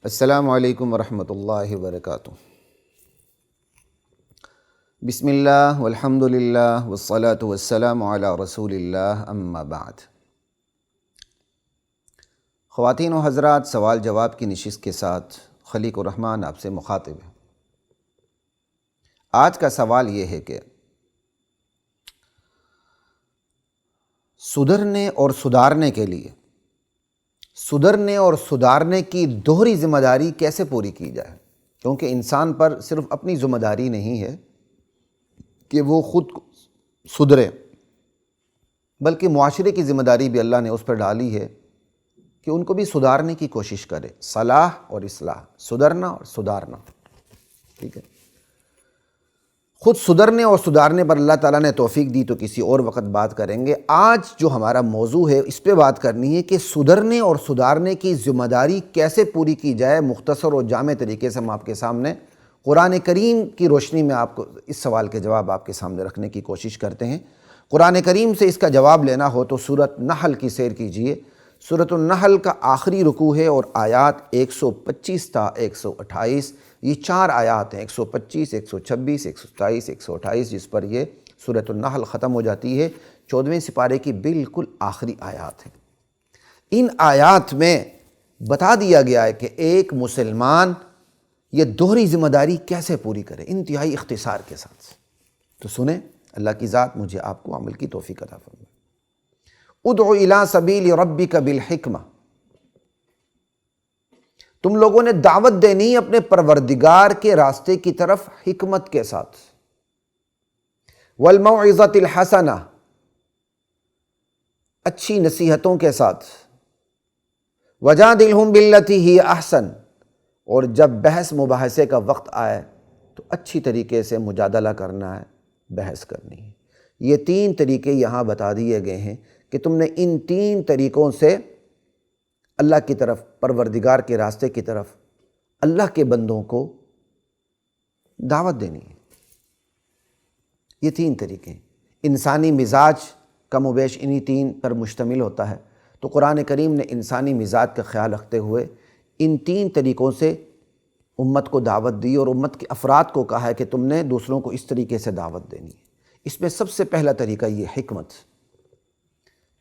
السلام علیکم ورحمۃ اللہ وبرکاتہ۔ بسم اللہ والحمد للہ والصلاة والسلام علی رسول اللہ، اما بعد۔ خواتین و حضرات، سوال جواب کی نشست کے ساتھ خلیق الرحمن آپ سے مخاطب ہے۔ آج کا سوال یہ ہے کہ سدھرنے اور سدھارنے کی دوہری ذمہ داری کیسے پوری کی جائے، کیونکہ انسان پر صرف اپنی ذمہ داری نہیں ہے کہ وہ خود سدھرے، بلکہ معاشرے کی ذمہ داری بھی اللہ نے اس پر ڈالی ہے کہ ان کو بھی سدھارنے کی کوشش کرے۔ صلاح اور اصلاح، سدھرنا اور سدھارنا، ٹھیک ہے۔ خود سدھرنے اور سدھارنے پر اللہ تعالیٰ نے توفیق دی تو کسی اور وقت بات کریں گے۔ آج جو ہمارا موضوع ہے اس پہ بات کرنی ہے کہ سدھرنے اور سدھارنے کی ذمہ داری کیسے پوری کی جائے۔ مختصر اور جامع طریقے سے ہم آپ کے سامنے قرآن کریم کی روشنی میں آپ کو اس سوال کے جواب آپ کے سامنے رکھنے کی کوشش کرتے ہیں۔ قرآن کریم سے اس کا جواب لینا ہو تو سورۃ نحل کی سیر کیجئے۔ سورۃ النحل کا آخری رکوع ہے اور آیات 125 تا 128، یہ 4 آیات ہیں، 125، 126، 127، 128، جس پر یہ سورۃ النحل ختم ہو جاتی ہے۔ 14ویں سپارے کی بالکل آخری آیات ہیں۔ ان آیات میں بتا دیا گیا ہے کہ ایک مسلمان یہ دوہری ذمہ داری کیسے پوری کرے، انتہائی اختصار کے ساتھ۔ تو سنیں، اللہ کی ذات مجھے آپ کو عمل کی توفیق عطا فرمائے۔ ادع الی سبیل ربک بالحکمہ، تم لوگوں نے دعوت دینی اپنے پروردگار کے راستے کی طرف حکمت کے ساتھ، والموعظۃ الحسنہ، اچھی نصیحتوں کے ساتھ، وجادلہم باللتی ہی احسن، اور جب بحث مباحثے کا وقت آئے تو اچھی طریقے سے مجادلہ کرنا ہے، بحث کرنی ہے۔ یہ 3 طریقے یہاں بتا دیے گئے ہیں کہ تم نے ان 3 طریقوں سے اللہ کی طرف، پروردگار کے راستے کی طرف، اللہ کے بندوں کو دعوت دینی ہے۔ یہ 3 طریقے، انسانی مزاج کم و بیش انہی 3 پر مشتمل ہوتا ہے۔ تو قرآن کریم نے انسانی مزاج کا خیال رکھتے ہوئے ان 3 طریقوں سے امت کو دعوت دی، اور امت کے افراد کو کہا ہے کہ تم نے دوسروں کو اس طریقے سے دعوت دینی ہے۔ اس میں سب سے پہلا طریقہ یہ حکمت،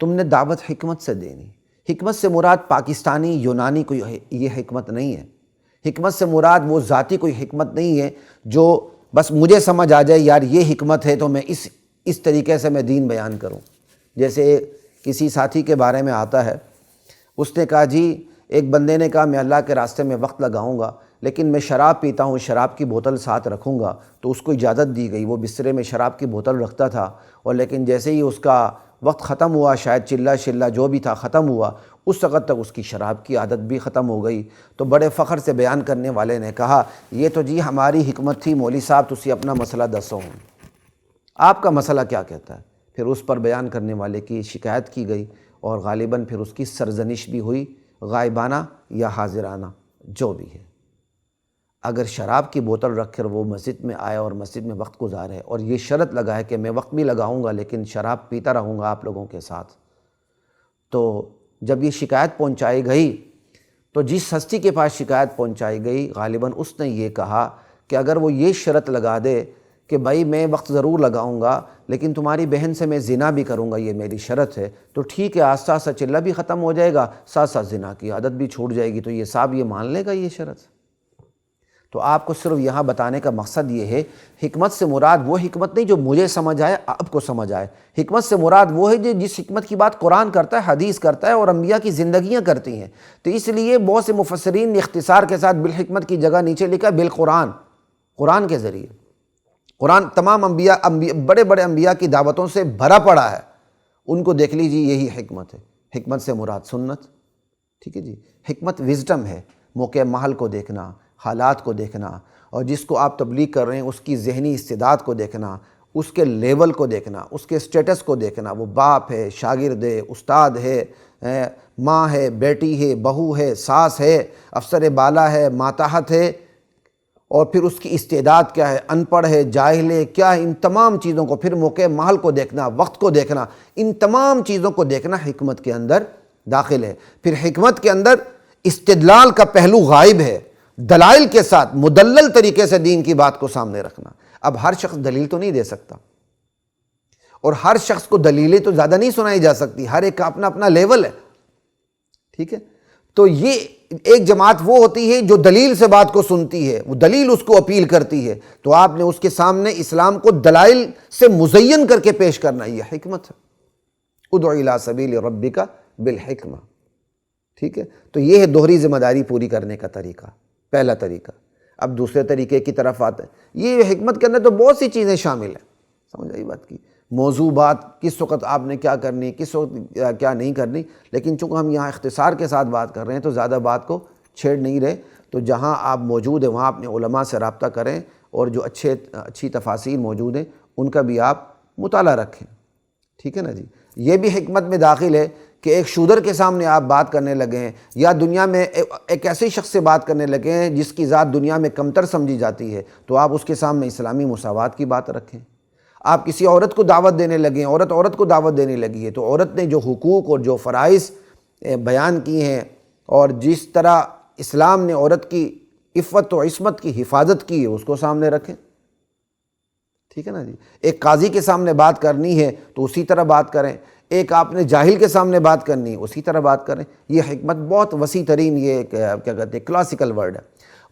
تم نے دعوت حکمت سے دینی۔ حکمت سے مراد پاکستانی یونانی کوئی یہ حکمت نہیں ہے۔ حکمت سے مراد وہ ذاتی کوئی حکمت نہیں ہے جو بس مجھے سمجھ آ جائے یار یہ حکمت ہے تو میں اس طریقے سے میں دین بیان کروں۔ جیسے کسی ساتھی کے بارے میں آتا ہے، اس نے کہا جی، ایک بندے نے کہا میں اللہ کے راستے میں وقت لگاؤں گا لیکن میں شراب پیتا ہوں، شراب کی بوتل ساتھ رکھوں گا۔ تو اس کو اجازت دی گئی، وہ بسترے میں شراب کی بوتل رکھتا تھا، اور لیکن جیسے ہی اس کا وقت ختم ہوا، شاید چلہ شلہ جو بھی تھا ختم ہوا، اس وقت تک اس کی شراب کی عادت بھی ختم ہو گئی۔ تو بڑے فخر سے بیان کرنے والے نے کہا یہ تو جی ہماری حکمت تھی، مولوی صاحب تسی اپنا مسئلہ دسو، آپ کا مسئلہ کیا کہتا ہے؟ پھر اس پر بیان کرنے والے کی شکایت کی گئی، اور غالباً پھر اس کی سرزنش بھی ہوئی، غائبانہ یا حاضرانہ جو بھی ہے۔ اگر شراب کی بوتل رکھ کر وہ مسجد میں آئے اور مسجد میں وقت گزارے، اور یہ شرط لگائے کہ میں وقت بھی لگاؤں گا لیکن شراب پیتا رہوں گا آپ لوگوں کے ساتھ، تو جب یہ شکایت پہنچائی گئی تو جس ہستی کے پاس شکایت پہنچائی گئی غالباً اس نے یہ کہا کہ اگر وہ یہ شرط لگا دے کہ بھائی میں وقت ضرور لگاؤں گا لیکن تمہاری بہن سے میں زنا بھی کروں گا، یہ میری شرط ہے، تو ٹھیک ہے، آہستہ آہستہ چلہ بھی ختم ہو جائے گا، ساتھ ساتھ زنا کی عادت بھی چھوٹ جائے گی، تو یہ صاحب یہ مان لے گا یہ شرط؟ تو آپ کو صرف یہاں بتانے کا مقصد یہ ہے، حکمت سے مراد وہ حکمت نہیں جو مجھے سمجھ آئے، آپ کو سمجھ آئے۔ حکمت سے مراد وہ ہے جس حکمت کی بات قرآن کرتا ہے، حدیث کرتا ہے، اور انبیاء کی زندگیاں کرتی ہیں۔ تو اس لیے بہت سے مفسرین نے اختصار کے ساتھ بالحکمت کی جگہ نیچے لکھا بالقرآن، قرآن کے ذریعے۔ قرآن تمام انبیاء بڑے بڑے انبیاء کی دعوتوں سے بھرا پڑا ہے، ان کو دیکھ لیجیے، یہی حکمت ہے۔ حکمت سے مراد سنت، ٹھیک ہے جی۔ حکمت وزڈم ہے، موقع محل کو دیکھنا، حالات کو دیکھنا، اور جس کو آپ تبلیغ کر رہے ہیں اس کی ذہنی استعداد کو دیکھنا، اس کے لیول کو دیکھنا، اس کے سٹیٹس کو دیکھنا، وہ باپ ہے، شاگرد ہے، استاد ہے، ماں ہے، بیٹی ہے، بہو ہے، ساس ہے، افسر بالا ہے، ماتحت ہے، اور پھر اس کی استعداد کیا ہے، ان پڑھ ہے، جاہل ہے، کیا ہے، ان تمام چیزوں کو، پھر موقع محل کو دیکھنا، وقت کو دیکھنا، ان تمام چیزوں کو دیکھنا حکمت کے اندر داخل ہے۔ پھر حکمت کے اندر استدلال کا پہلو غائب ہے، دلائل کے ساتھ مدلل طریقے سے دین کی بات کو سامنے رکھنا۔ اب ہر شخص دلیل تو نہیں دے سکتا، اور ہر شخص کو دلیلیں تو زیادہ نہیں سنائی جا سکتی، ہر ایک کا اپنا اپنا لیول ہے، ٹھیک ہے؟ تو یہ ایک جماعت وہ ہوتی ہے جو دلیل سے بات کو سنتی ہے، وہ دلیل اس کو اپیل کرتی ہے، تو آپ نے اس کے سامنے اسلام کو دلائل سے مزین کر کے پیش کرنا، یہ حکمت ہے۔ ادع الی سبیل ربک بالحکمہ، ٹھیک ہے؟ تو یہ ہے دوہری ذمہ داری پوری کرنے کا طریقہ، پہلا طریقہ۔ اب دوسرے طریقے کی طرف آتے ہیں، یہ حکمت کے اندر تو بہت سی چیزیں شامل ہیں، سمجھ آئی بات کی؟ موضوع بات کس وقت آپ نے کیا کرنی، کس وقت کیا نہیں کرنی، لیکن چونکہ ہم یہاں اختصار کے ساتھ بات کر رہے ہیں تو زیادہ بات کو چھیڑ نہیں رہے، تو جہاں آپ موجود ہیں وہاں اپنے علماء سے رابطہ کریں، اور جو اچھی تفاسیر موجود ہیں ان کا بھی آپ مطالعہ رکھیں، ٹھیک ہے نا جی؟ یہ بھی حکمت میں داخل ہے کہ ایک شودر کے سامنے آپ بات کرنے لگے ہیں، یا دنیا میں ایک ایسے شخص سے بات کرنے لگے ہیں جس کی ذات دنیا میں کمتر سمجھی جاتی ہے، تو آپ اس کے سامنے اسلامی مساوات کی بات رکھیں۔ آپ کسی عورت کو دعوت دینے لگے ہیں، عورت کو دعوت دینے لگی ہے، تو عورت نے جو حقوق اور جو فرائض بیان کی ہیں، اور جس طرح اسلام نے عورت کی عفت و عصمت کی حفاظت کی ہے، اس کو سامنے رکھیں، ٹھیک ہے نا جی؟ ایک قاضی کے سامنے بات کرنی ہے تو اسی طرح بات کریں، ایک آپ نے جاہل کے سامنے بات کرنی ہے اسی طرح بات کریں۔ یہ حکمت بہت وسیع ترین، یہ کیا کہتے ہیں، کلاسیکل ورڈ ہے۔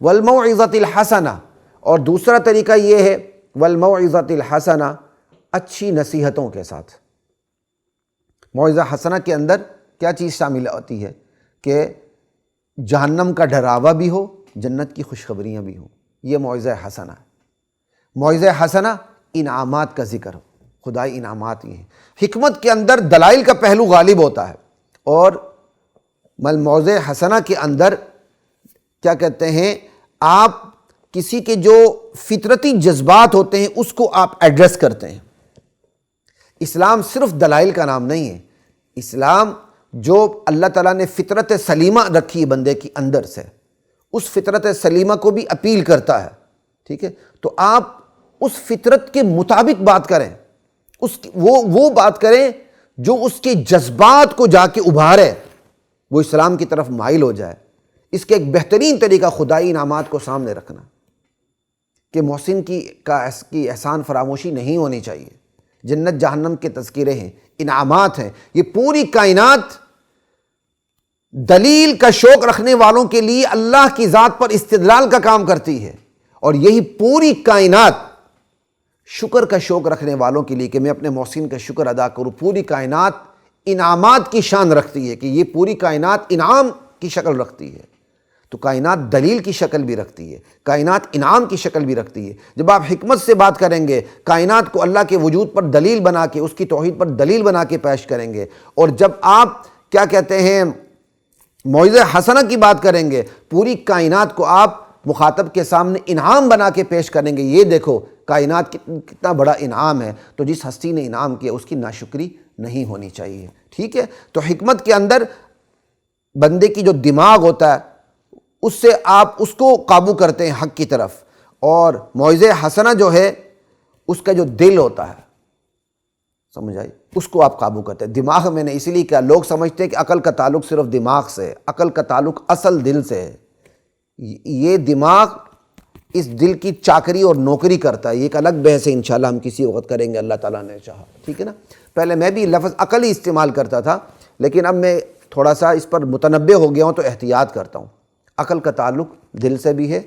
والموعظۃ الحسنہ، اور دوسرا طریقہ یہ ہے والموعظۃ الحسنہ، اچھی نصیحتوں کے ساتھ۔ موعظہ حسنہ کے اندر کیا چیز شامل ہوتی ہے کہ جہنم کا ڈراوا بھی ہو، جنت کی خوشخبریاں بھی ہوں، یہ موعظہ حسنہ ہے۔ موعظہ حسنہ انعامات کا ذکر ہو، خدائی انعامات یہ ہیں۔ حکمت کے اندر دلائل کا پہلو غالب ہوتا ہے، اور موعظہ حسنہ کے اندر کیا کہتے ہیں، آپ کسی کے جو فطرتی جذبات ہوتے ہیں اس کو آپ ایڈریس کرتے ہیں۔ اسلام صرف دلائل کا نام نہیں ہے، اسلام جو اللہ تعالیٰ نے فطرت سلیمہ رکھی ہے بندے کی اندر سے، اس فطرت سلیمہ کو بھی اپیل کرتا ہے، ٹھیک ہے؟ تو آپ اس فطرت کے مطابق بات کریں، وہ بات کریں جو اس کے جذبات کو جا کے ابھارے، وہ اسلام کی طرف مائل ہو جائے۔ اس کے ایک بہترین طریقہ خدائی انعامات کو سامنے رکھنا، کہ محسن کی احسان فراموشی نہیں ہونی چاہیے، جنت جہنم کے تذکرے ہیں، انعامات ہیں۔ یہ پوری کائنات دلیل کا شوق رکھنے والوں کے لیے اللہ کی ذات پر استدلال کا کام کرتی ہے، اور یہی پوری کائنات شکر کا شوق رکھنے والوں کے لیے کہ میں اپنے محسن کا شکر ادا کروں۔ پوری کائنات انعامات کی شان رکھتی ہے، کہ یہ پوری کائنات انعام کی شکل رکھتی ہے، تو کائنات دلیل کی شکل بھی رکھتی ہے، کائنات انعام کی شکل بھی رکھتی ہے۔ جب آپ حکمت سے بات کریں گے، کائنات کو اللہ کے وجود پر دلیل بنا کے، اس کی توحید پر دلیل بنا کے پیش کریں گے، اور جب آپ کیا کہتے ہیں موعظہ حسنہ کی بات کریں گے، پوری کائنات کو آپ مخاطب کے سامنے انعام بنا کے پیش کریں گے، یہ دیکھو کائنات کتنا بڑا انعام ہے، تو جس ہستی نے انعام کیا اس کی ناشکری نہیں ہونی چاہیے، ٹھیک ہے؟ تو حکمت کے اندر بندے کی جو دماغ ہوتا ہے اس سے آپ اس کو قابو کرتے ہیں حق کی طرف، اور موعظہ حسنہ جو ہے اس کا جو دل ہوتا ہے، سمجھ آئی، اس کو آپ قابو کرتے ہیں۔ دماغ میں نے اسی لیے کیا، لوگ سمجھتے ہیں کہ عقل کا تعلق صرف دماغ سے ہے، عقل کا تعلق اصل دل سے ہے۔ یہ دماغ اس دل کی چاکری اور نوکری کرتا ہے، یہ ایک الگ بحث ہے، انشاءاللہ ہم کسی وقت کریں گے اللہ تعالیٰ نے چاہا، ٹھیک ہے نا؟ پہلے میں بھی لفظ عقل ہی استعمال کرتا تھا، لیکن اب میں تھوڑا سا اس پر متنبہ ہو گیا ہوں تو احتیاط کرتا ہوں۔ عقل کا تعلق دل سے بھی ہے،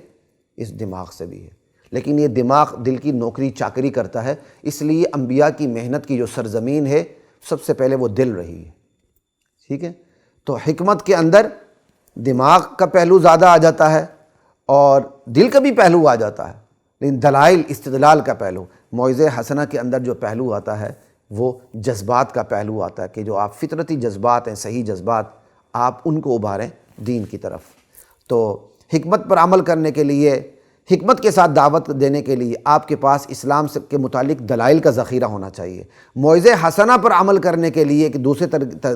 اس دماغ سے بھی ہے، لیکن یہ دماغ دل کی نوکری چاکری کرتا ہے، اس لیے انبیاء کی محنت کی جو سرزمین ہے سب سے پہلے وہ دل رہی ہے، ٹھیک ہے؟ تو حکمت کے اندر دماغ کا پہلو زیادہ آ جاتا ہے اور دل کا بھی پہلو آ جاتا ہے، لیکن دلائل استدلال کا پہلو۔ موعظہ حسنہ کے اندر جو پہلو آتا ہے وہ جذبات کا پہلو آتا ہے، کہ جو آپ فطرتی جذبات ہیں، صحیح جذبات، آپ ان کو ابھاریں دین کی طرف۔ تو حکمت پر عمل کرنے کے لیے، حکمت کے ساتھ دعوت دینے کے لیے آپ کے پاس اسلام سے کے متعلق دلائل کا ذخیرہ ہونا چاہیے۔ موعظہ حسنہ پر عمل کرنے کے لیے کہ دوسرے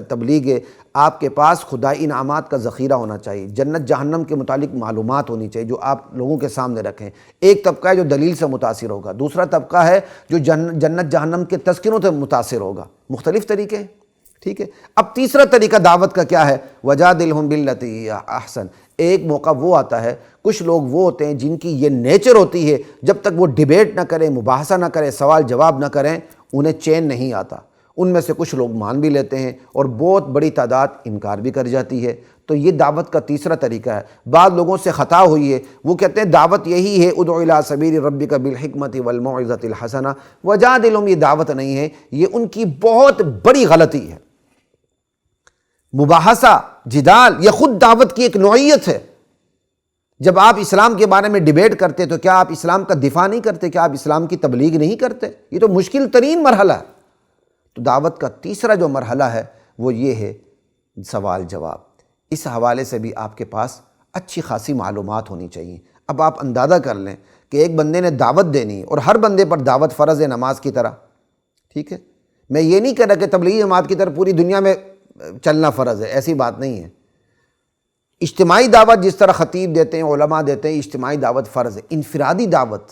تبلیغ ہے، آپ کے پاس خدائی انعامات کا ذخیرہ ہونا چاہیے، جنت جہنم کے متعلق معلومات ہونی چاہیے جو آپ لوگوں کے سامنے رکھیں۔ ایک طبقہ ہے جو دلیل سے متاثر ہوگا، دوسرا طبقہ ہے جو جنت جہنم کے تذکروں سے متاثر ہوگا، مختلف طریقے ہیں، ٹھیک ہے۔ اب تیسرا طریقہ دعوت کا کیا ہے؟ وجادلہم باللتی ہی احسن۔ ایک موقع وہ آتا ہے، کچھ لوگ وہ ہوتے ہیں جن کی یہ نیچر ہوتی ہے، جب تک وہ ڈیبیٹ نہ کریں، مباحثہ نہ کریں، سوال جواب نہ کریں، انہیں چین نہیں آتا۔ ان میں سے کچھ لوگ مان بھی لیتے ہیں اور بہت بڑی تعداد انکار بھی کر جاتی ہے۔ تو یہ دعوت کا تیسرا طریقہ ہے۔ بعض لوگوں سے خطا ہوئی ہے، وہ کہتے ہیں دعوت یہی ہے ادع الی سبیل ربک بالحکمت والموعظۃ الحسنہ، وجادلہم، یہ دعوت نہیں ہے، یہ ان کی بہت بڑی غلطی ہے۔ مباحثہ، جدال، یہ خود دعوت کی ایک نوعیت ہے۔ جب آپ اسلام کے بارے میں ڈیبیٹ کرتے تو کیا آپ اسلام کا دفاع نہیں کرتے؟ کیا آپ اسلام کی تبلیغ نہیں کرتے؟ یہ تو مشکل ترین مرحلہ ہے۔ تو دعوت کا تیسرا جو مرحلہ ہے وہ یہ ہے سوال جواب۔ اس حوالے سے بھی آپ کے پاس اچھی خاصی معلومات ہونی چاہیے۔ اب آپ اندازہ کر لیں کہ ایک بندے نے دعوت دینی اور ہر بندے پر دعوت فرض ہے نماز کی طرح، ٹھیک ہے؟ میں یہ نہیں کہہ رہا کہ تبلیغی جماعت کی طرح پوری دنیا میں چلنا فرض ہے، ایسی بات نہیں ہے۔ اجتماعی دعوت جس طرح خطیب دیتے ہیں، علماء دیتے ہیں، اجتماعی دعوت فرض ہے۔ انفرادی دعوت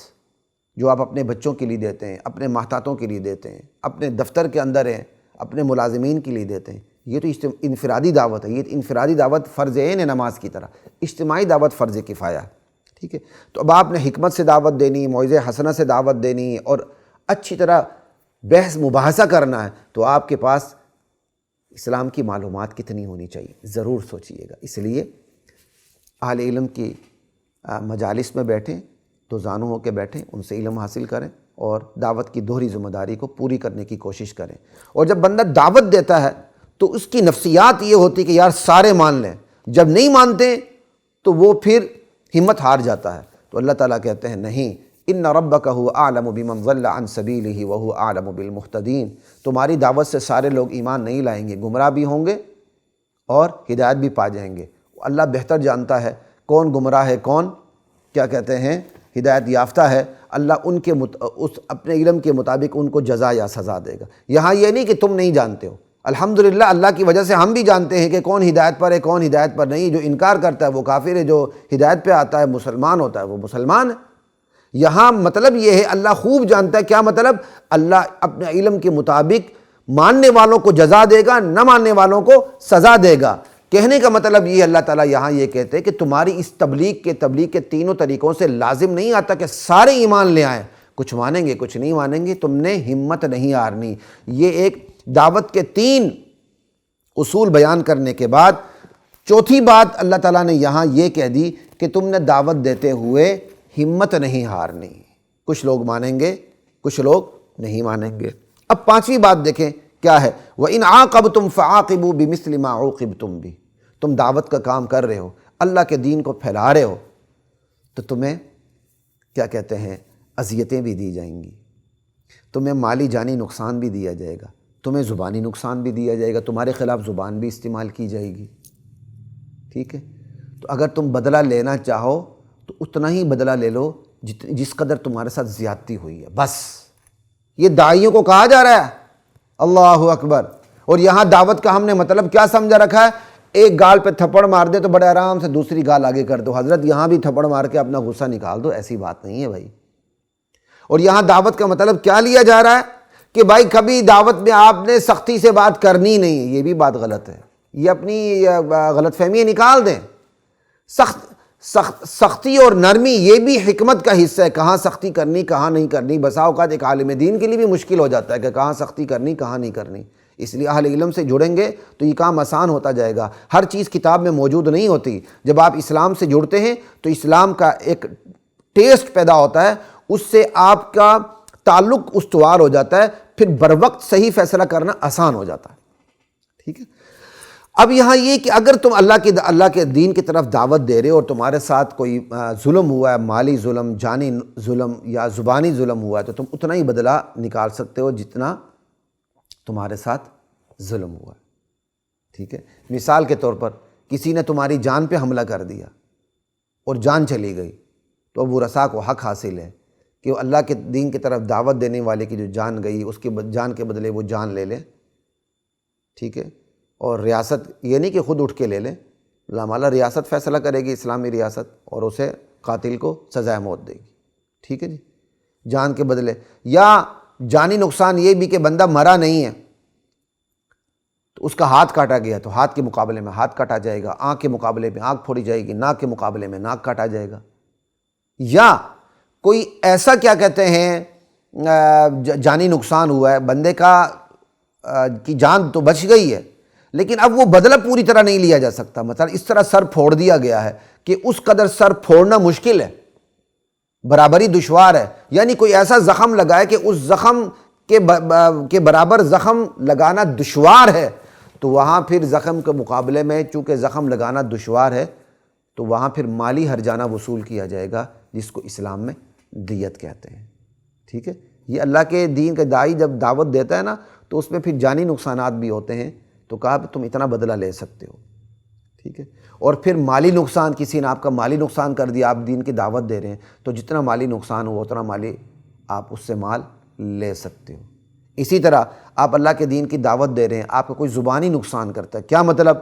جو آپ اپنے بچوں کے لیے دیتے ہیں، اپنے محتاطوں کے لیے دیتے ہیں، اپنے دفتر کے اندر ہیں، اپنے ملازمین کے لیے دیتے ہیں، یہ تو انفرادی دعوت ہے۔ یہ انفرادی دعوت فرض عین ہے نماز کی طرح، اجتماعی دعوت فرض کفایہ ہے، ٹھیک ہے؟ تو اب آپ نے حکمت سے دعوت دینی، موعظہ حسنہ سے دعوت دینی اور اچھی طرح بحث مباحثہ کرنا ہے، تو آپ کے پاس اسلام کی معلومات کتنی ہونی چاہیے، ضرور سوچئے گا۔ اس لیے اہل علم کی مجالس میں بیٹھیں، تو زانو ہو کے بیٹھیں، ان سے علم حاصل کریں اور دعوت کی دوہری ذمہ داری کو پوری کرنے کی کوشش کریں۔ اور جب بندہ دعوت دیتا ہے تو اس کی نفسیات یہ ہوتی کہ یار سارے مان لیں، جب نہیں مانتے تو وہ پھر ہمت ہار جاتا ہے۔ تو اللہ تعالیٰ کہتے ہیں نہیں، ان ربک هو اعلم بمن ضل عن سبیلہ وهو اعلم بالمہتدین۔ تمہاری دعوت سے سارے لوگ ایمان نہیں لائیں گے، گمراہ بھی ہوں گے اور ہدایت بھی پا جائیں گے۔ اللہ بہتر جانتا ہے کون گمراہ ہے، کون کیا کہتے ہیں ہدایت یافتہ ہے۔ اللہ ان کے اس اپنے علم کے مطابق ان کو جزا یا سزا دے گا۔ یہاں یہ نہیں کہ تم نہیں جانتے ہو، الحمدللہ اللہ کی وجہ سے ہم بھی جانتے ہیں کہ کون ہدایت پر ہے، کون ہدایت پر نہیں۔ جو انکار کرتا ہے وہ کافر ہے، جو ہدایت پہ آتا ہے مسلمان ہوتا ہے وہ مسلمان ہے۔ یہاں مطلب یہ ہے اللہ خوب جانتا ہے، کیا مطلب؟ اللہ اپنے علم کے مطابق ماننے والوں کو جزا دے گا، نہ ماننے والوں کو سزا دے گا۔ کہنے کا مطلب یہ اللہ تعالیٰ یہاں یہ کہتے ہیں کہ تمہاری اس تبلیغ کے تینوں طریقوں سے لازم نہیں آتا کہ سارے ایمان لے آئیں، کچھ مانیں گے کچھ نہیں مانیں گے، تم نے ہمت نہیں ہارنی۔ یہ ایک دعوت کے 3 اصول بیان کرنے کے بعد چوتھی بات اللہ تعالیٰ نے یہاں یہ کہہ دی کہ تم نے دعوت دیتے ہوئے ہمت نہیں ہارنی۔ کچھ لوگ مانیں گے، کچھ لوگ نہیں مانیں گے۔ اب 5ویں بات دیکھیں کیا ہے، وَإِنْ عَاقَبْتُمْ فَعَاقِبُوا بِمِثْلِ مَا عُوقِبْتُمْ بِهِ۔ تم دعوت کا کام کر رہے ہو، اللہ کے دین کو پھیلا رہے ہو، تو تمہیں کیا کہتے ہیں اذیتیں بھی دی جائیں گی، تمہیں مالی جانی نقصان بھی دیا جائے گا، تمہیں زبانی نقصان بھی دیا جائے گا، تمہارے خلاف زبان بھی استعمال کی جائے گی، ٹھیک ہے؟ تو اگر تم بدلہ لینا چاہو تو اتنا ہی بدلہ لے لو جس قدر تمہارے ساتھ زیادتی ہوئی ہے، بس۔ یہ داعیوں کو کہا جا رہا ہے، اللہ اکبر۔ اور یہاں دعوت کا ہم نے مطلب کیا سمجھا رکھا ہے؟ ایک گال پہ تھپڑ مار دے تو بڑے آرام سے دوسری گال آگے کر دو، حضرت یہاں بھی تھپڑ مار کے اپنا غصہ نکال دو، ایسی بات نہیں ہے بھائی۔ اور یہاں دعوت کا مطلب کیا لیا جا رہا ہے کہ بھائی کبھی دعوت میں آپ نے سختی سے بات کرنی نہیں ہے، یہ بھی بات غلط ہے، یہ اپنی غلط فہمی نکال دیں۔ سختی اور نرمی یہ بھی حکمت کا حصہ ہے، کہاں سختی کرنی کہاں نہیں کرنی۔ بسا اوقات ایک عالم دین کے لیے بھی مشکل ہو جاتا ہے کہ کہاں سختی کرنی کہاں نہیں کرنی، اس لیے اہل علم سے جڑیں گے تو یہ کام آسان ہوتا جائے گا۔ ہر چیز کتاب میں موجود نہیں ہوتی۔ جب آپ اسلام سے جڑتے ہیں تو اسلام کا ایک ٹیسٹ پیدا ہوتا ہے، اس سے آپ کا تعلق استوار ہو جاتا ہے، پھر بروقت صحیح فیصلہ کرنا آسان ہو جاتا ہے، ٹھیک ہے؟ اب یہاں یہ کہ اگر تم اللہ کے دین کی طرف دعوت دے رہے ہو اور تمہارے ساتھ کوئی ظلم ہوا ہے، مالی ظلم، جانی ظلم یا زبانی ظلم ہوا ہے، تو تم اتنا ہی بدلہ نکال سکتے ہو جتنا تمہارے ساتھ ظلم ہوا ہے، ٹھیک ہے؟ مثال کے طور پر کسی نے تمہاری جان پہ حملہ کر دیا اور جان چلی گئی، تو ابو رسا کو حق حاصل ہے کہ وہ اللہ کے دین کی طرف دعوت دینے والے کی جو جان گئی اس کے جان کے بدلے وہ جان لے لے، ٹھیک ہے؟ اور ریاست یہ نہیں کہ خود اٹھ کے لے لیں، اللہ ریاست فیصلہ کرے گی، اسلامی ریاست، اور اسے قاتل کو سزائے موت دے گی، ٹھیک ہے جی، جان کے بدلے۔ یا جانی نقصان یہ بھی کہ بندہ مرا نہیں ہے تو اس کا ہاتھ کاٹا گیا تو ہاتھ کے مقابلے میں ہاتھ کاٹا جائے گا، آنکھ کے مقابلے میں آنکھ پھوڑی جائے گی، ناک کے مقابلے میں ناک کاٹا جائے گا۔ یا کوئی ایسا کیا کہتے ہیں جانی نقصان ہوا ہے، بندے کی جان تو بچ گئی ہے لیکن اب وہ بدلہ پوری طرح نہیں لیا جا سکتا، مثلا اس طرح سر پھوڑ دیا گیا ہے کہ اس قدر سر پھوڑنا مشکل ہے، برابری دشوار ہے، یعنی کوئی ایسا زخم لگا ہے کہ اس زخم کے برابر زخم لگانا دشوار ہے، تو وہاں پھر زخم کے مقابلے میں چونکہ زخم لگانا دشوار ہے تو وہاں پھر مالی ہرجانہ وصول کیا جائے گا، جس کو اسلام میں دیت کہتے ہیں۔ ٹھیک ہے، یہ اللہ کے دین کا داعی جب دعوت دیتا ہے نا تو اس میں پھر جانی نقصانات بھی ہوتے ہیں، تو کہا تم اتنا بدلہ لے سکتے ہو۔ ٹھیک ہے، اور پھر مالی نقصان، کسی نے آپ کا مالی نقصان کر دیا، آپ دین کی دعوت دے رہے ہیں تو جتنا مالی نقصان ہو اتنا مالی آپ اس سے مال لے سکتے ہو۔ اسی طرح آپ اللہ کے دین کی دعوت دے رہے ہیں، آپ کا کوئی زبانی نقصان کرتا ہے، کیا مطلب؟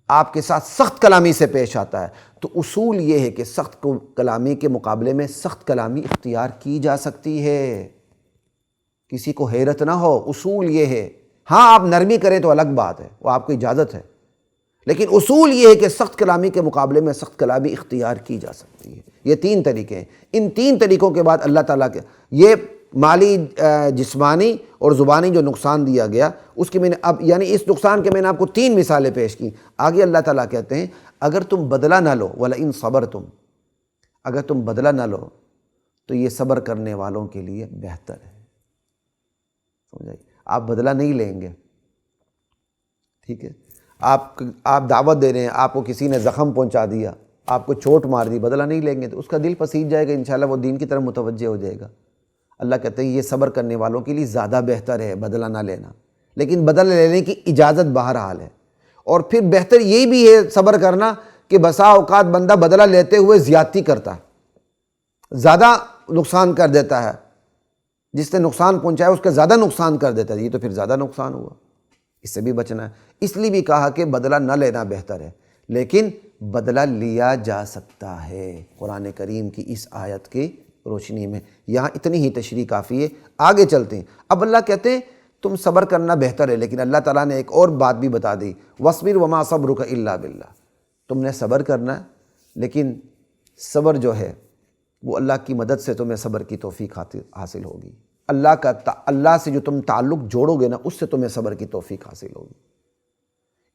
آپ کے ساتھ سخت کلامی سے پیش آتا ہے، تو اصول یہ ہے کہ سخت کلامی کے مقابلے میں سخت کلامی اختیار کی جا سکتی ہے، کسی کو حیرت نہ ہو، اصول یہ ہے۔ ہاں آپ نرمی کریں تو الگ بات ہے، وہ آپ کو اجازت ہے، لیکن اصول یہ ہے کہ سخت کلامی کے مقابلے میں سخت کلامی اختیار کی جا سکتی ہے۔ یہ تین طریقے ہیں، ان تین طریقوں کے بعد اللہ تعالیٰ کے یہ مالی، جسمانی اور زبانی جو نقصان دیا گیا اس کی میں نے اب یعنی اس نقصان کے میں نے آپ کو تین مثالیں پیش کی۔ آگے اللہ تعالیٰ کہتے ہیں اگر تم بدلہ نہ لو وَلَئِن صَبَرْتُمْ، اگر تم بدلہ نہ لو تو یہ صبر کرنے والوں کے لیے بہتر ہے۔ سمجھائیے، آپ بدلہ نہیں لیں گے، ٹھیک ہے، آپ دعوت دے رہے ہیں، آپ کو کسی نے زخم پہنچا دیا، آپ کو چوٹ مار دی، بدلہ نہیں لیں گے تو اس کا دل پسیج جائے گا، انشاءاللہ وہ دین کی طرف متوجہ ہو جائے گا۔ اللہ کہتے ہیں یہ صبر کرنے والوں کے لیے زیادہ بہتر ہے بدلہ نہ لینا، لیکن بدلہ لینے کی اجازت بہرحال ہے۔ اور پھر بہتر یہی بھی ہے صبر کرنا کہ بسا اوقات بندہ بدلہ لیتے ہوئے زیادتی کرتا ہے، زیادہ نقصان کر دیتا ہے، جس نے نقصان پہنچایا اس کا زیادہ نقصان کر دیتا ہے، یہ تو پھر زیادہ نقصان ہوا، اس سے بھی بچنا ہے۔ اس لیے بھی کہا کہ بدلہ نہ لینا بہتر ہے، لیکن بدلہ لیا جا سکتا ہے قرآن کریم کی اس آیت کی روشنی میں۔ یہاں اتنی ہی تشریح کافی ہے، آگے چلتے ہیں۔ اب اللہ کہتے ہیں تم صبر کرنا بہتر ہے، لیکن اللہ تعالیٰ نے ایک اور بات بھی بتا دی، وَاصْبِرْ وَمَا صَبْرُكَ إِلَّا بِاللَّهِ، تم نے صبر کرنا ہے لیکن صبر جو ہے وہ اللہ کی مدد سے تمہیں صبر کی توفیق حاصل ہوگی۔ اللہ سے جو تم تعلق جوڑو گے نا اس سے تمہیں صبر کی توفیق حاصل ہوگی۔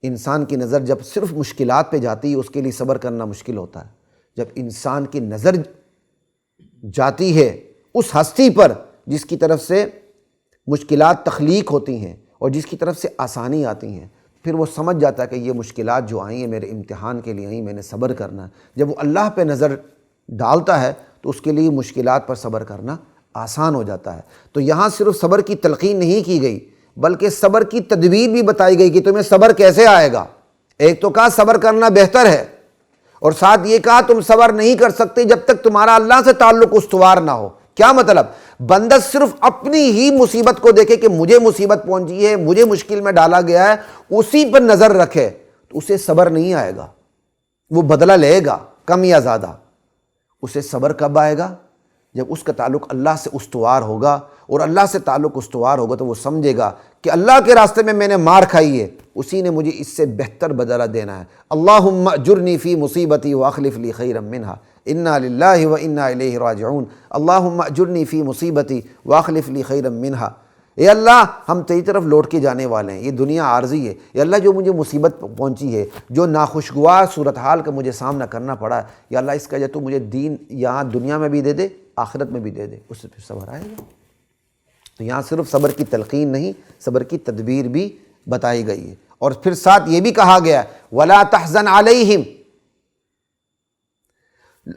انسان کی نظر جب صرف مشکلات پہ جاتی ہے اس کے لیے صبر کرنا مشکل ہوتا ہے۔ جب انسان کی نظر جاتی ہے اس ہستی پر جس کی طرف سے مشکلات تخلیق ہوتی ہیں اور جس کی طرف سے آسانی آتی ہیں، پھر وہ سمجھ جاتا ہے کہ یہ مشکلات جو آئیں ہیں میرے امتحان کے لیے آئیں، میں نے صبر کرنا ہے۔ جب وہ اللہ پہ نظر ڈالتا ہے تو اس کے لیے مشکلات پر صبر کرنا آسان ہو جاتا ہے۔ تو یہاں صرف صبر کی تلقین نہیں کی گئی بلکہ صبر کی تدبیر بھی بتائی گئی کہ تمہیں صبر کیسے آئے گا۔ ایک تو کہا صبر کرنا بہتر ہے، اور ساتھ یہ کہا تم صبر نہیں کر سکتے جب تک تمہارا اللہ سے تعلق استوار نہ ہو۔ کیا مطلب؟ بندہ صرف اپنی ہی مصیبت کو دیکھے کہ مجھے مصیبت پہنچی ہے، مجھے مشکل میں ڈالا گیا ہے، اسی پر نظر رکھے تو اسے صبر نہیں آئے گا، وہ بدلہ لے گا کم یا زیادہ۔ اسے صبر کب آئے گا؟ جب اس کا تعلق اللہ سے استوار ہوگا، اور اللہ سے تعلق استوار ہوگا تو وہ سمجھے گا کہ اللہ کے راستے میں نے مار کھائی ہے، اسی نے مجھے اس سے بہتر بدلہ دینا ہے۔ اللہم اجرنی فی مصیبتی واخلف لی خیرا منہا، انا للہ و انا الیہ راجعون۔ اللہم اجرنی فی مصیبتی واخلف لی خیرا منہا، اے اللہ ہم تیری طرف لوٹ کے جانے والے ہیں، یہ دنیا عارضی ہے، یا اللہ جو مجھے مصیبت پہنچی ہے، جو ناخوشگوار صورتحال کا مجھے سامنا کرنا پڑا ہے، یا اللہ اس کا تو مجھے دین یہاں دنیا میں بھی دے دے، آخرت میں بھی دے دے، اس سے پھر صبر آئے گا۔ تو یہاں صرف صبر کی تلقین نہیں، صبر کی تدبیر بھی بتائی گئی ہے، اور پھر ساتھ یہ بھی کہا گیا وَلَا تَحْزَنْ عَلَيْهِمْ،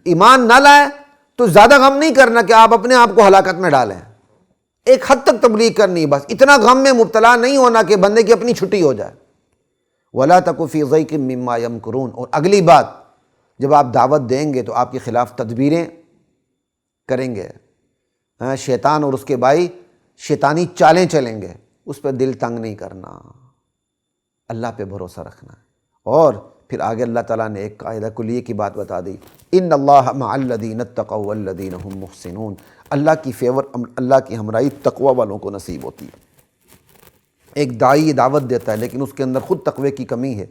ایمان نہ لائے تو زیادہ غم نہیں کرنا کہ آپ اپنے آپ کو ہلاکت میں ڈالیں، ایک حد تک تبلیغ کرنی، بس اتنا غم میں مبتلا نہیں ہونا کہ بندے کی اپنی چھٹی ہو جائے۔ وَلَا تَكُ فِي ضَيْقٍ مِّمَّا يَمْكُرُونَ، اور اگلی بات جب آپ دعوت دیں گے تو آپ کے خلاف تدبیریں کریں گے، شیطان اور اس کے بھائی شیطانی چالیں چلیں گے، اس پہ دل تنگ نہیں کرنا، اللہ پہ بھروسہ رکھنا ہے۔ اور پھر آگے اللہ تعالیٰ نے ایک قاعدہ کلیہ کی بات بتا دی، ان اللہ مع الذین اتقوا والذین هم محسنون، اللہ کی فیور، اللہ کی ہمراہی تقوی والوں کو نصیب ہوتی ہے۔ ایک داعی یہ دعوت دیتا ہے لیکن اس کے اندر خود تقوی کی کمی ہے،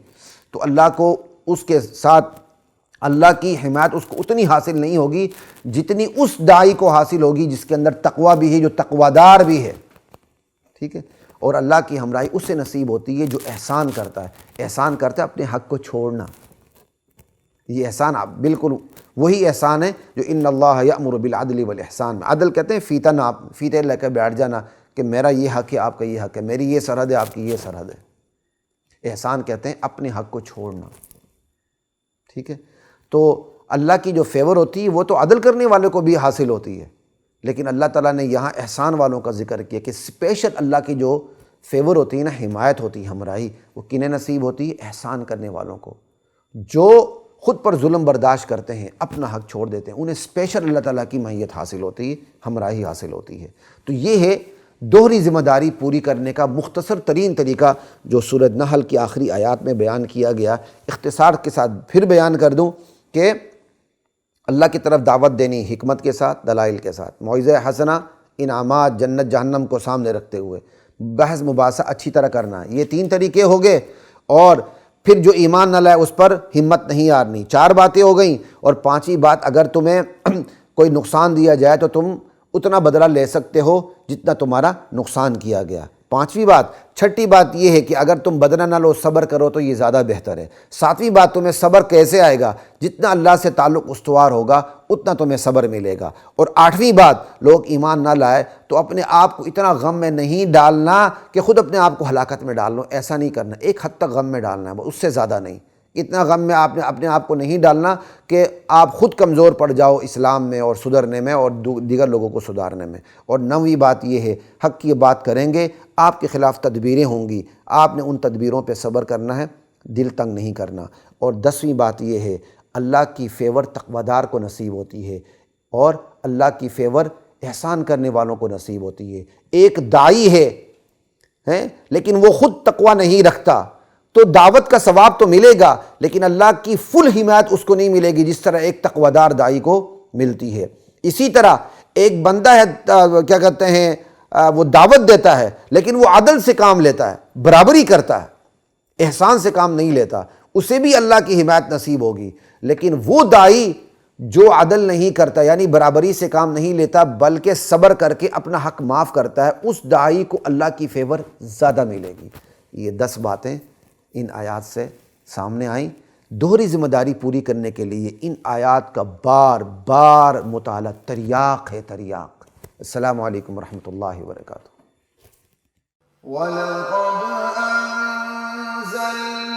تو اللہ کو اس کے ساتھ اللہ کی حمایت اس کو اتنی حاصل نہیں ہوگی جتنی اس داعی کو حاصل ہوگی جس کے اندر تقوی بھی ہے، جو تقویدار بھی ہے، ٹھیک ہے۔ اور اللہ کی ہمراہی اس سے نصیب ہوتی ہے جو احسان کرتا ہے۔ احسان کرتا ہے اپنے حق کو چھوڑنا، یہ احسان بالکل وہی احسان ہے جو ان اللہ یأمر بالعدل والاحسان میں۔ عدل کہتے ہیں فیتے لے کے بیٹھ جانا کہ میرا یہ حق ہے، آپ کا یہ حق ہے، میری یہ سرحد ہے، آپ کی یہ سرحد ہے۔ احسان کہتے ہیں اپنے حق کو چھوڑنا، ٹھیک ہے۔ تو اللہ کی جو فیور ہوتی ہے وہ تو عدل کرنے والے کو بھی حاصل ہوتی ہے، لیکن اللہ تعالیٰ نے یہاں احسان والوں کا ذکر کیا کہ اسپیشل اللہ کی جو فیور ہوتی ہے نا، حمایت ہوتی ہے، ہمراہی، وہ کنہیں نصیب ہوتی ہے؟ احسان کرنے والوں کو، جو خود پر ظلم برداشت کرتے ہیں، اپنا حق چھوڑ دیتے ہیں، انہیں اسپیشل اللہ تعالیٰ کی معیت حاصل ہوتی ہے، ہمراہی حاصل ہوتی ہے۔ تو یہ ہے دوہری ذمہ داری پوری کرنے کا مختصر ترین طریقہ جو سورۃ نحل کی آخری آیات میں بیان کیا گیا۔ اختصار کے ساتھ پھر بیان کر دوں کہ اللہ کی طرف دعوت دینی حکمت کے ساتھ، دلائل کے ساتھ، موعظہ حسنہ، انعامات، جنت جہنم کو سامنے رکھتے ہوئے، بحث مباحثہ اچھی طرح کرنا، یہ 3 طریقے ہو گئے۔ اور پھر جو ایمان نہ لائے اس پر ہمت نہیں ہارنی، 4 باتیں ہو گئیں۔ اور 5ویں بات، اگر تمہیں کوئی نقصان دیا جائے تو تم اتنا بدلہ لے سکتے ہو جتنا تمہارا نقصان کیا گیا، 5ویں بات۔ 6ٹھی بات یہ ہے کہ اگر تم بدلہ نہ لو، صبر کرو تو یہ زیادہ بہتر ہے۔ 7ویں بات، تمہیں صبر کیسے آئے گا؟ جتنا اللہ سے تعلق استوار ہوگا اتنا تمہیں صبر ملے گا۔ اور 8ویں بات، لوگ ایمان نہ لائے تو اپنے آپ کو اتنا غم میں نہیں ڈالنا کہ خود اپنے آپ کو ہلاکت میں ڈال لو، ایسا نہیں کرنا۔ ایک حد تک غم میں ڈالنا ہے، اس سے زیادہ نہیں۔ اتنا غم میں آپ نے اپنے آپ کو نہیں ڈالنا کہ آپ خود کمزور پڑ جاؤ اسلام میں اور سدھرنے میں اور دیگر لوگوں کو سدھارنے میں۔ اور 9ویں بات یہ ہے، حق کی بات کریں گے، آپ کے خلاف تدبیریں ہوں گی، آپ نے ان تدبیروں پہ صبر کرنا ہے، دل تنگ نہیں کرنا۔ اور 10ویں بات یہ ہے، اللہ کی فیور تقویدار کو نصیب ہوتی ہے اور اللہ کی فیور احسان کرنے والوں کو نصیب ہوتی ہے۔ ایک داعی ہے لیکن وہ خود تقوی نہیں رکھتا تو دعوت کا ثواب تو ملے گا لیکن اللہ کی فل حمایت اس کو نہیں ملے گی جس طرح ایک تقویدار داعی کو ملتی ہے۔ اسی طرح ایک بندہ ہے، کیا کہتے ہیں، وہ دعوت دیتا ہے لیکن وہ عدل سے کام لیتا ہے، برابری کرتا ہے، احسان سے کام نہیں لیتا، اسے بھی اللہ کی حمایت نصیب ہوگی۔ لیکن وہ داعی جو عدل نہیں کرتا، یعنی برابری سے کام نہیں لیتا بلکہ صبر کر کے اپنا حق معاف کرتا ہے، اس داعی کو اللہ کی فیور زیادہ ملے گی۔ یہ 10 باتیں ان آیات سے سامنے آئیں۔ دوہری ذمہ داری پوری کرنے کے لیے ان آیات کا بار بار مطالعہ تریاق ہے، تریاق۔ السلام علیکم ورحمۃ اللہ وبرکاتہ۔ وَلَقَدْ أَنزَلْنَا